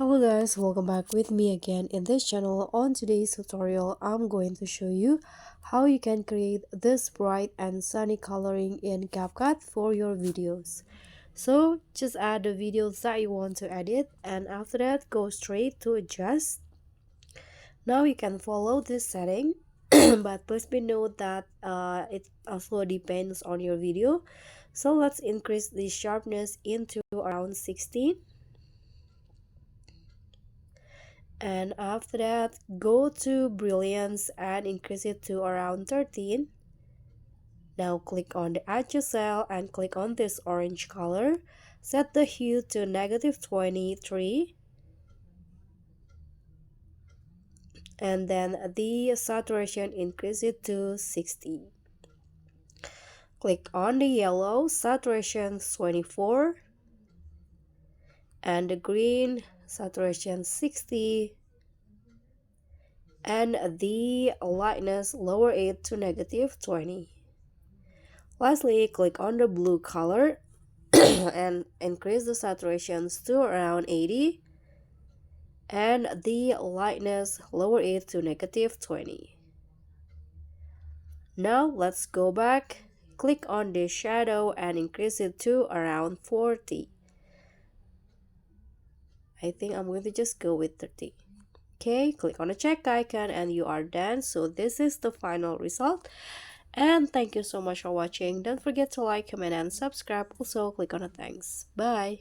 Hello guys, welcome back with me again in this channel. On today's tutorial, I'm going to show you how you can create this bright and sunny coloring in CapCut for your videos. So just add the videos that you want to edit, and after that go straight to adjust. Now you can follow this setting but please be note that it also depends on your video. So let's increase the sharpness into around 16. And after that go to brilliance and increase it to around 13. Now click on the adjust cell and click on this orange color, set the hue to -23, and then the saturation increase it to 60. Click on the yellow, saturation 24, and the green, saturation 60, and the lightness lower it to -20. Lastly, click on the blue color and increase the saturations to around 80, and the lightness lower it to -20. Now let's go back, click on the shadow and increase it to around 40. I think I'm going to just go with 30. Okay, click on the check icon and you are done. So this is the final result. And thank you so much for watching. Don't forget to like, comment, and subscribe. Also, click on the thanks. Bye.